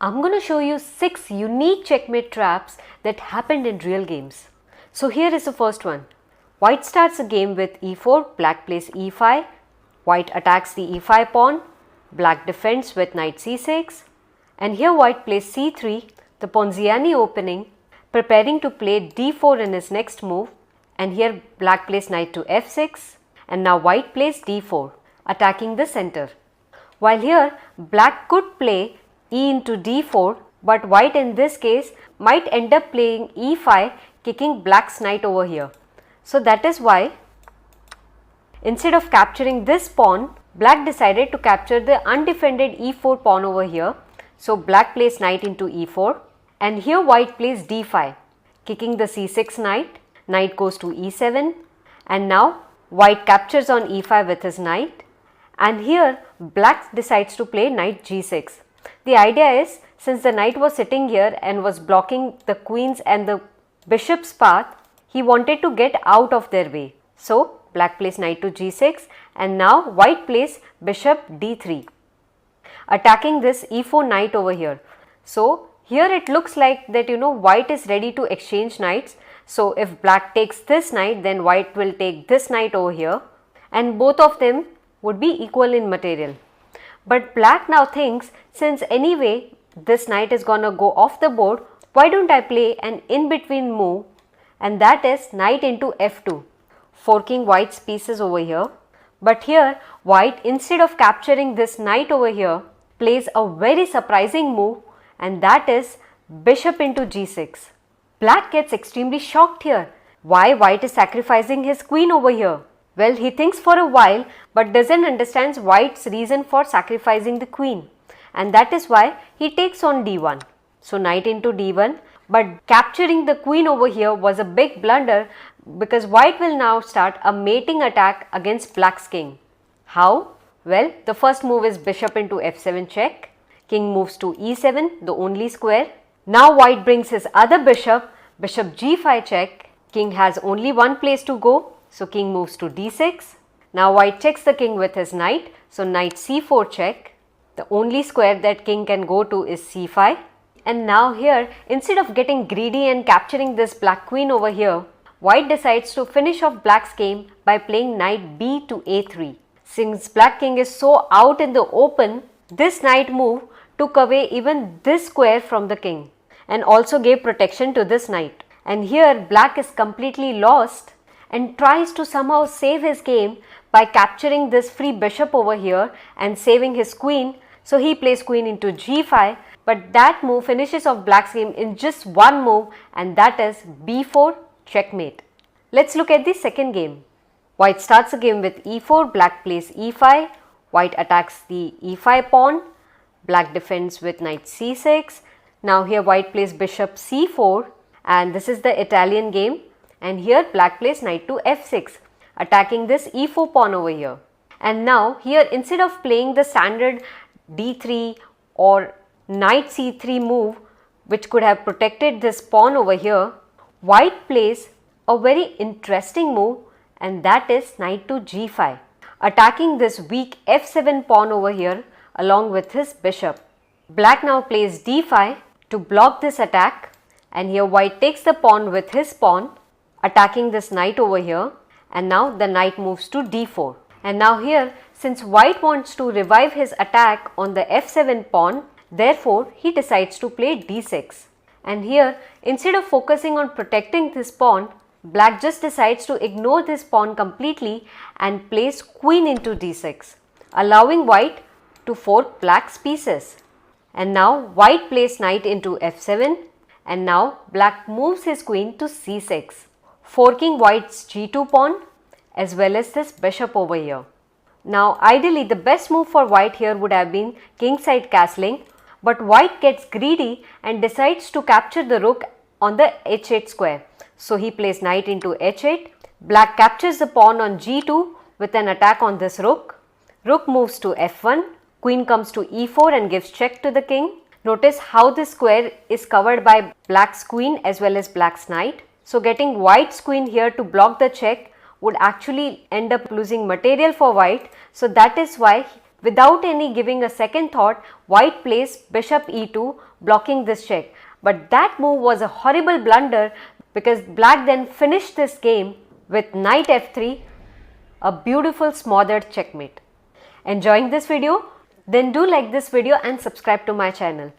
I'm going to show you 6 unique checkmate traps that happened in real games. So here is the first one. White starts a game with e4, black plays e5, white attacks the e5 pawn, black defends with knight c6, and here white plays c3, the Ponziani opening, preparing to play d4 in his next move, and here black plays knight to f6, and now white plays d4, attacking the center. While here black could play e into d4, but white in this case might end up playing e5, kicking black's knight over here. So that is why instead of capturing this pawn, black decided to capture the undefended e4 pawn over here. So black plays knight into e4, and here white plays d5, kicking the c6 knight, knight goes to e7, and now white captures on e5 with his knight, and here black decides to play knight g6. The idea is, since the knight was sitting here and was blocking the queen's and the bishop's path, he wanted to get out of their way. So black plays knight to g6, and now white plays bishop d3, attacking this e4 knight over here. So here it looks like that white is ready to exchange knights. So if black takes this knight, then white will take this knight over here, and both of them would be equal in material. But black now thinks, since anyway this knight is gonna go off the board, why don't I play an in-between move, and that is knight into f2, forking white's pieces over here. But here white, instead of capturing this knight over here, plays a very surprising move, and that is bishop into g6. Black gets extremely shocked here. Why white is sacrificing his queen over here? Well, he thinks for a while but doesn't understand white's reason for sacrificing the queen, and that is why he takes on d1. So knight into d1, but capturing the queen over here was a big blunder because white will now start a mating attack against black's king. How? Well, the first move is bishop into f7 check, king moves to e7, the only square. Now white brings his other bishop, bishop g5 check, king has only one place to go, so king moves to d6. Now white checks the king with his knight, so knight c4 check, the only square that king can go to is c5. And now here, instead of getting greedy and capturing this black queen over here, white decides to finish off black's game by playing knight b to a3. Since black king is so out in the open, this knight move took away even this square from the king and also gave protection to this knight. And here black is completely lost and tries to somehow save his game by capturing this free bishop over here and saving his queen. So he plays queen into g5, but that move finishes off black's game in just one move, and that is b4 checkmate. Let's look at the second game. White starts a game with e4, black plays e5, white attacks the e5 pawn, black defends with knight c6. Now here white plays bishop c4, and this is the Italian game, and here black plays knight to f6, attacking this e4 pawn over here. And now here, instead of playing the standard d3 or knight c3 move which could have protected this pawn over here, white plays a very interesting move, and that is knight to g5, attacking this weak f7 pawn over here along with his bishop. Black now plays d5 to block this attack, and here white takes the pawn with his pawn, attacking this knight over here, and now the knight moves to d4. And now here, since white wants to revive his attack on the f7 pawn, therefore he decides to play d6. And here, instead of focusing on protecting this pawn, black just decides to ignore this pawn completely and plays queen into d6, allowing white to fork black's pieces. And now white plays knight into f7, and now black moves his queen to c6, forking white's g2 pawn as well as this bishop over here. Now ideally the best move for white here would have been kingside castling, but white gets greedy and decides to capture the rook on the h8 square. So he plays knight into h8, black captures the pawn on g2 with an attack on this rook, rook moves to f1, queen comes to e4 and gives check to the king. Notice how this square is covered by black's queen as well as black's knight. So getting white's queen here to block the check would actually end up losing material for white. So that is why Without any giving a second thought, white plays bishop e2, blocking this check. But that move was a horrible blunder because black then finished this game with knight f3, a beautiful smothered checkmate. Enjoying this video? Then do like this video and subscribe to my channel.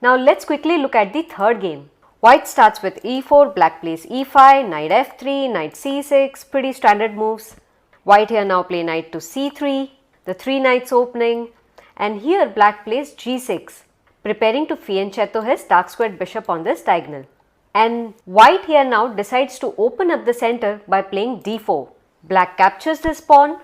Now let's quickly look at the third game. White starts with e4, black plays e5, knight f3, knight c6, pretty standard moves. White here now play knight to c3, the 3 knights opening, and here black plays g6, preparing to fianchetto his dark squared bishop on this diagonal. And white here now decides to open up the center by playing d4. Black captures this pawn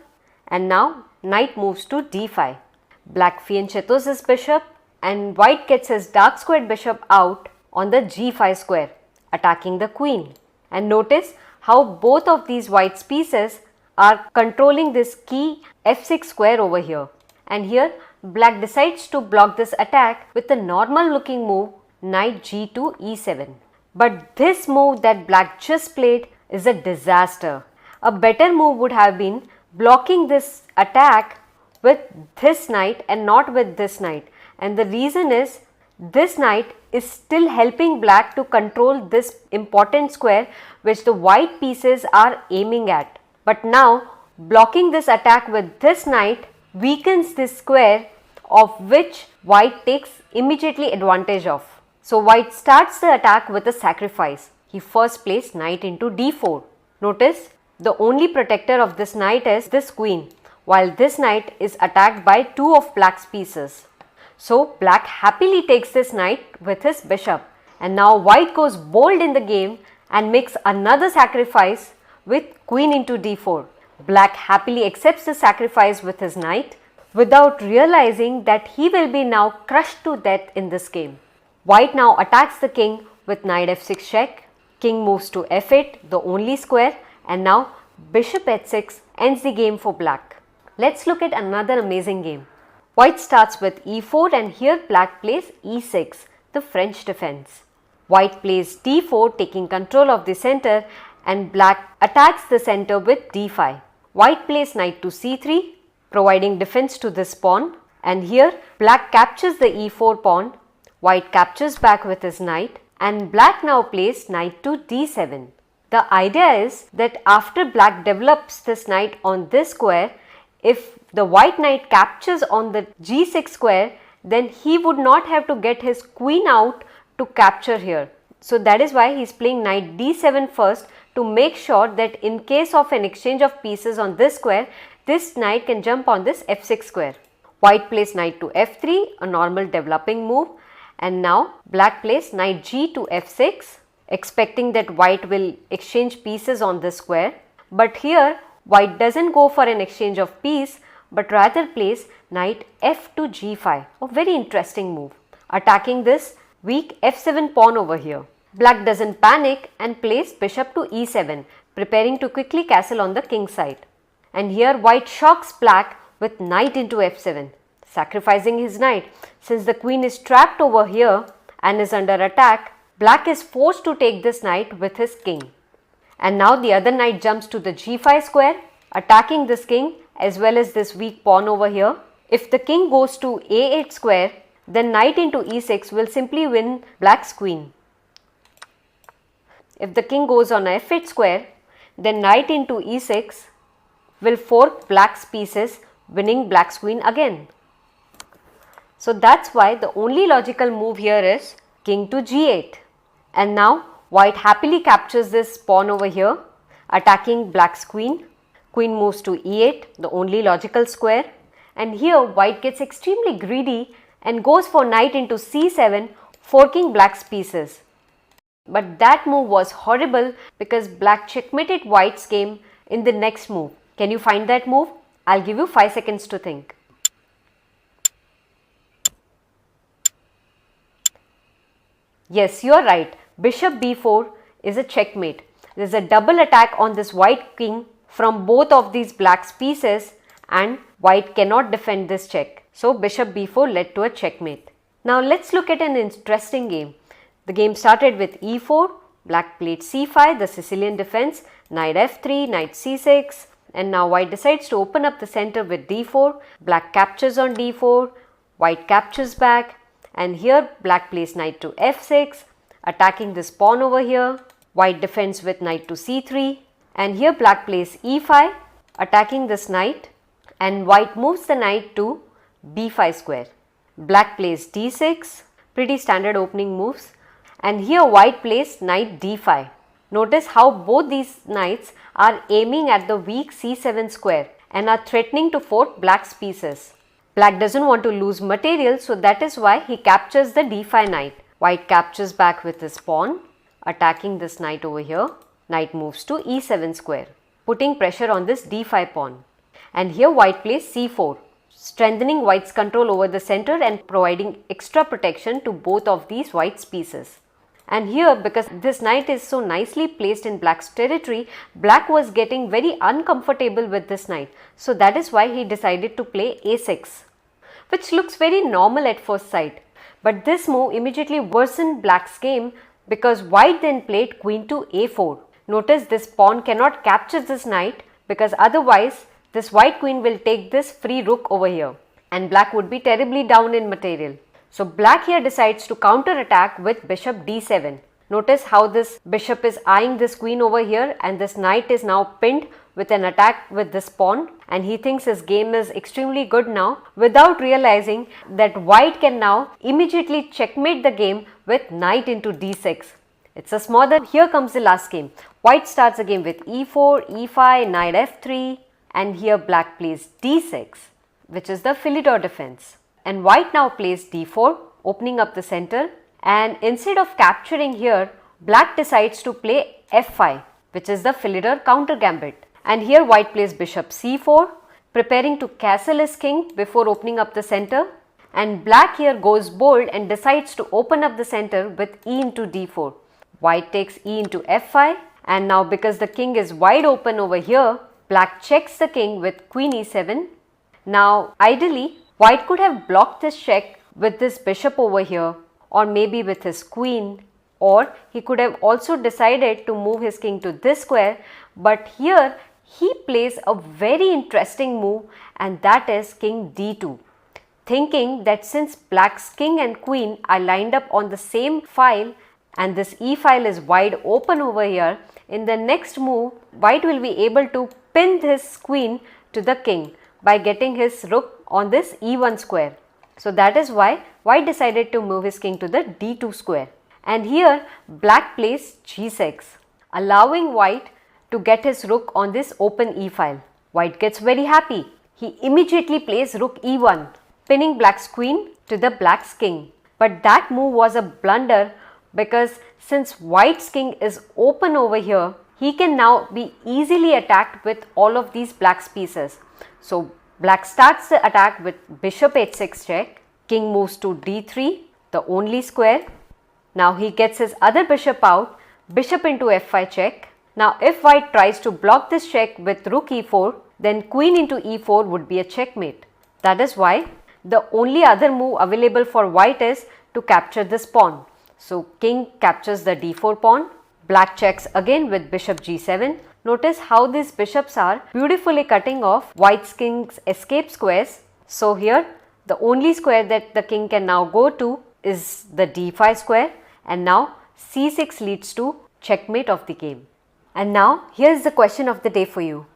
and now knight moves to d5. Black fianchettos his bishop and white gets his dark squared bishop out on the g5 square, attacking the queen. And notice how both of these white's pieces are controlling this key f6 square over here. And here black decides to block this attack with a normal looking move, knight g2 e7. But this move that black just played is a disaster. A better move would have been blocking this attack with this knight and not with this knight. And the reason is this knight is still helping black to control this important square which the white pieces are aiming at. But now blocking this attack with this knight weakens this square of which white takes immediately advantage of. So white starts the attack with a sacrifice. He first plays knight into d4. Notice the only protector of this knight is this queen, while this knight is attacked by two of black's pieces. So black happily takes this knight with his bishop, and now white goes bold in the game and makes another sacrifice with queen into d4. Black happily accepts the sacrifice with his knight without realizing that he will be now crushed to death in this game. White now attacks the king with knight f6 check. King moves to f8, the only square, and now bishop h6 ends the game for black. Let's look at another amazing game. White starts with e4 and here black plays e6, the French defense. White plays d4 taking control of the center and black attacks the center with d5. White plays knight to c3, providing defense to this pawn, and here black captures the e4 pawn. White captures back with his knight and black now plays knight to d7. The idea is that after black develops this knight on this square, if the white knight captures on the g6 square, then he would not have to get his queen out to capture here. So that is why he is playing knight d7 first, to make sure that in case of an exchange of pieces on this square, this knight can jump on this f6 square. White plays knight to f3, a normal developing move, and now black plays knight g to f6, expecting that white will exchange pieces on this square. But here white doesn't go for an exchange of piece but rather plays knight f to g5, a very interesting move, attacking this weak f7 pawn over here. Black doesn't panic and plays bishop to e7, preparing to quickly castle on the king side. And here white shocks black with knight into f7, sacrificing his knight. Since the queen is trapped over here and is under attack, black is forced to take this knight with his king. And now the other knight jumps to the g5 square, attacking this king as well as this weak pawn over here. If the king goes to a8 square, then knight into e6 will simply win black's queen. If the king goes on f8 square, then knight into e6 will fork black's pieces, winning black's queen again. So that's why the only logical move here is king to g8. And now white happily captures this pawn over here, attacking black's queen. Queen moves to e8, the only logical square. And here white gets extremely greedy and goes for knight into c7, forking black's pieces. But that move was horrible because black checkmated white's game in the next move. Can you find that move? I'll give you 5 seconds to think. Yes, you are right. Bishop b4 is a checkmate. There is a double attack on this white king from both of these black's pieces and white cannot defend this check. So bishop b4 led to a checkmate. Now let's look at an interesting game. The game started with e4, black played c5, the Sicilian defense, knight f3, knight c6, and now white decides to open up the center with d4. Black captures on d4, white captures back, and here black plays knight to f6, attacking this pawn over here. White defends with knight to c3, and here black plays e5, attacking this knight, and white moves the knight to b5 square. Black plays d6, pretty standard opening moves, and here white plays knight d5. Notice how both these knights are aiming at the weak c7 square and are threatening to fort black's pieces. Black doesn't want to lose material, so that is why he captures the d5 knight. White captures back with his pawn, attacking this knight over here. Knight moves to e7 square, putting pressure on this d5 pawn. And here white plays c4, strengthening white's control over the center and providing extra protection to both of these white's pieces. And here, because this knight is so nicely placed in black's territory, black was getting very uncomfortable with this knight. So that is why he decided to play a6, which looks very normal at first sight. But this move immediately worsened black's game because white then played queen to a4. Notice this pawn cannot capture this knight because otherwise this white queen will take this free rook over here and black would be terribly down in material. So black here decides to counter attack with bishop d7. Notice how this bishop is eyeing this queen over here and this knight is now pinned with an attack with this pawn, and he thinks his game is extremely good now without realizing that white can now immediately checkmate the game with knight into d6. It's a small. Here comes the last game. White starts the game with e4, e5, knight f3, and here black plays d6, which is the Philidor defense. And white now plays d4, opening up the center, and instead of capturing here, black decides to play f5, which is the Philidor counter gambit. And here white plays bishop c4, preparing to castle his king before opening up the center. And black here goes bold and decides to open up the center with e into d4. White takes e into f5, and now because the king is wide open over here, black checks the king with queen e7. Now ideally, white could have blocked this check with this bishop over here, or maybe with his queen, or he could have also decided to move his king to this square, but here he plays a very interesting move, and that is king d2, thinking that since black's king and queen are lined up on the same file and this e file is wide open over here, in the next move white will be able to pin his queen to the king by getting his rook on this e1 square. So that is why white decided to move his king to the d2 square. And here black plays g6, allowing white to get his rook on this open e file. White gets very happy. He immediately plays rook e1, pinning black's queen to the black's king. But that move was a blunder because since white's king is open over here, he can now be easily attacked with all of these black's pieces. So black starts the attack with bishop h6 check, king moves to d3, the only square. Now he gets his other bishop out, bishop into f5 check. Now if white tries to block this check with rook e4, then queen into e4 would be a checkmate. That is why the only other move available for white is to capture this pawn. So king captures the d4 pawn, black checks again with bishop g7. Notice how these bishops are beautifully cutting off white's king's escape squares. So here the only square that the king can now go to is the d5 square, and now c6 leads to checkmate of the game. And now here is the question of the day for you.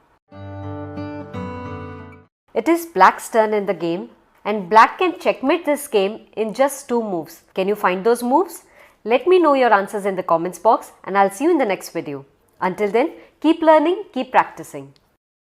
It is black's turn in the game, and black can checkmate this game in just 2 moves. Can you find those moves? Let me know your answers in the comments box, and I'll see you in the next video. Until then, keep learning, keep practicing.